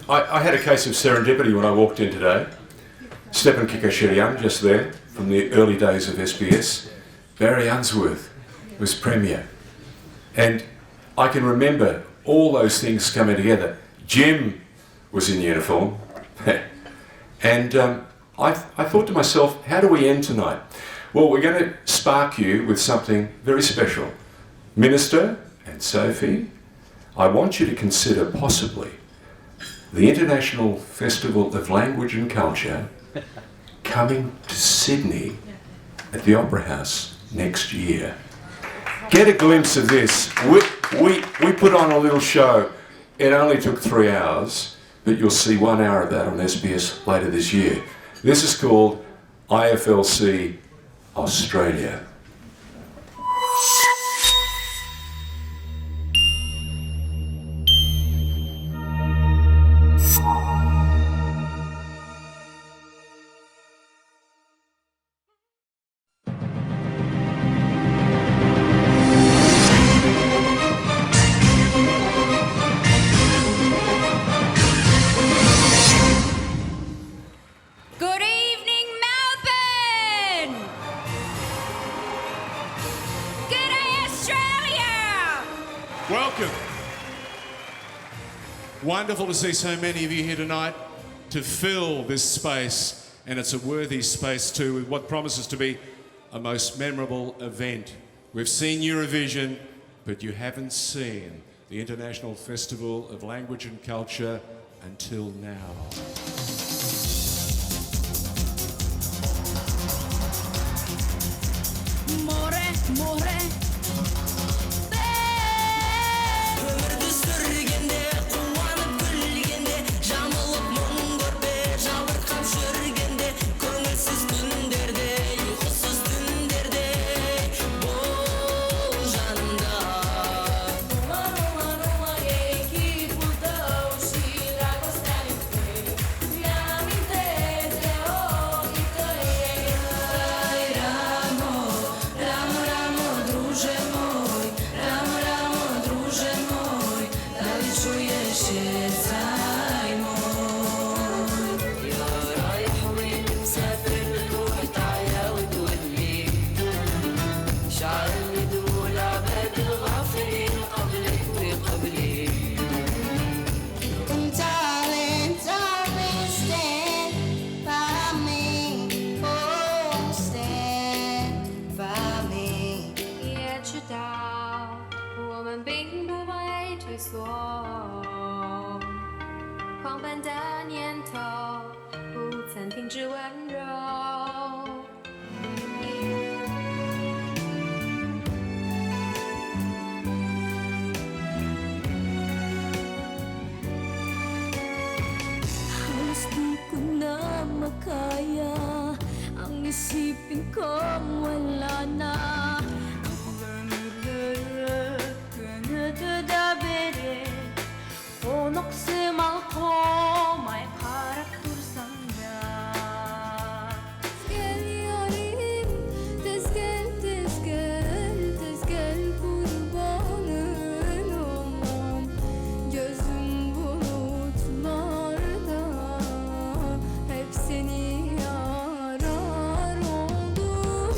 I had a case of serendipity when I walked in today. Stepan Kikashirian, just there, from the early days of SBS. Barry Unsworth was Premier. And I can remember all those things coming together. Jim was in uniform. And I thought to myself, how do we end tonight? Well, we're going to spark you with something very special. Minister and Sophie, I want you to consider possibly the International Festival of Language and Culture coming to Sydney at the Opera House next year. Get a glimpse of this. We put on a little show. It only took 3 hours, but you'll see 1 hour of that on SBS later this year. This is called IFLC Australia. Welcome. Wonderful to see so many of you here tonight to fill this space, and it's a worthy space too, with what promises to be a most memorable event. We've seen Eurovision, but you haven't seen the International Festival of Language and Culture until now. Kaya ang isipin kong wala na ang paglalagay kanadadabere onok semal ko may karakter sanda Tezgel yarim tezgel tezgel tezgel kurbanın olmam gözüm bulutlarda hep seni arar oldum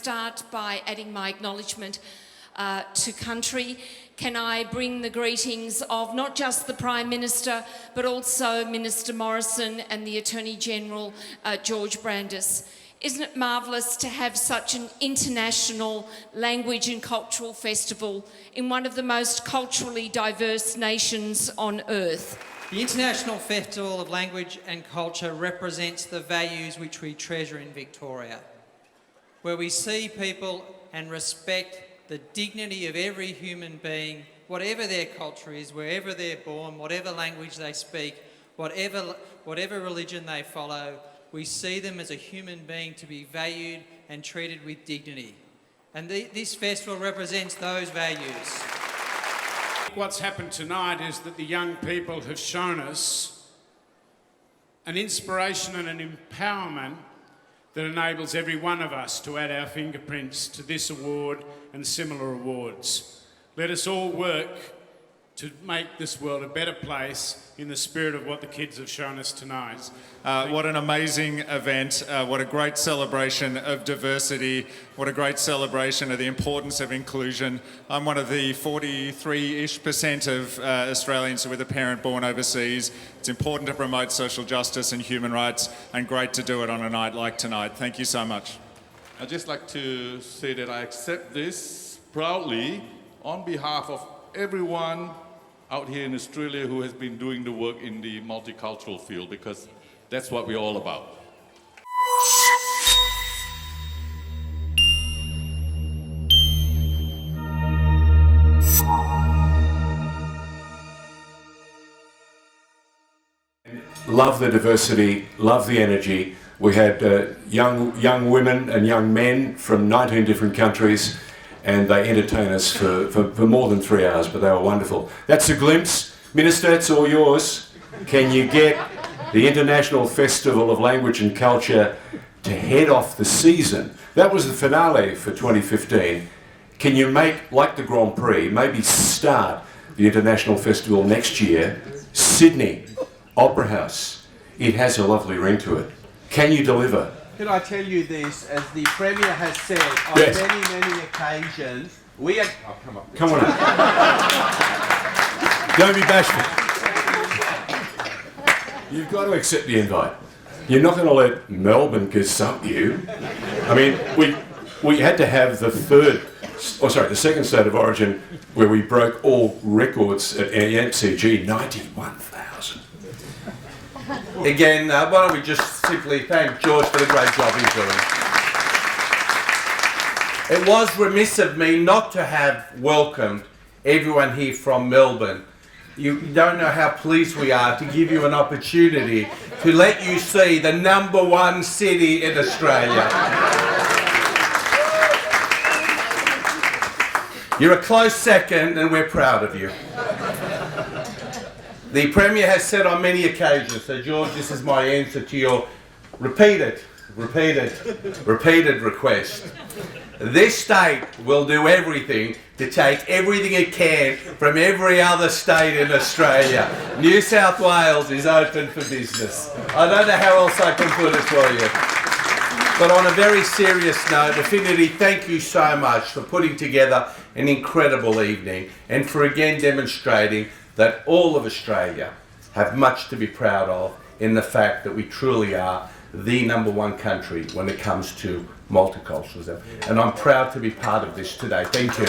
start by adding my acknowledgement to country. Can I bring the greetings of not just the Prime Minister, but also Minister Morrison and the Attorney-General, George Brandis. Isn't it marvellous to have such an international language and cultural festival in one of the most culturally diverse nations on earth? The International Festival of Language and Culture represents the values which we treasure in Victoria, where we see people and respect the dignity of every human being, whatever their culture is, wherever they're born, whatever language they speak, whatever religion they follow. We see them as a human being to be valued and treated with dignity. And this festival represents those values. What's happened tonight is that the young people have shown us an inspiration and an empowerment that enables every one of us to add our fingerprints to this award and similar awards. Let us all work to make this world a better place in the spirit of what the kids have shown us tonight. What an amazing event. What a great celebration of diversity. What a great celebration of the importance of inclusion. I'm one of the 43-ish% of Australians with a parent born overseas. It's important to promote social justice and human rights, and great to do it on a night like tonight. Thank you so much. I'd just like to say that I accept this proudly on behalf of everyone out here in Australia who has been doing the work in the multicultural field, because that's what we're all about. Love the diversity, love the energy. We had young women and young men from 19 different countries, and they entertained us for more than 3 hours, but they were wonderful. That's a glimpse. Minister, it's all yours. Can you get the International Festival of Language and Culture to head off the season? That was the finale for 2015. Can you make, like the Grand Prix, maybe start the International Festival next year? Sydney, Opera House. It has a lovely ring to it. Can you deliver? Could I tell you this, as the Premier has said on Yes. many occasions, we are... Oh, come on. Come on up. Don't be bashful. You've got to accept the invite. You're not going to let Melbourne gazump you. I mean, we had to have the second state of origin where we broke all records at MCG, 91,000. Again, why don't we just simply thank George for the great job he's doing. It was remiss of me not to have welcomed everyone here from Melbourne. You don't know how pleased we are to give you an opportunity to let you see the #1 city in Australia. You're a close second, and we're proud of you. The Premier has said on many occasions, so George, this is my answer to your repeated request. This state will do everything to take everything it can from every other state in Australia. New South Wales is open for business. I don't know how else I can put it for you. But on a very serious note, Affinity, thank you so much for putting together an incredible evening and for again demonstrating that all of Australia have much to be proud of in the fact that we truly are the #1 country when it comes to multiculturalism. And I'm proud to be part of this today. Thank you.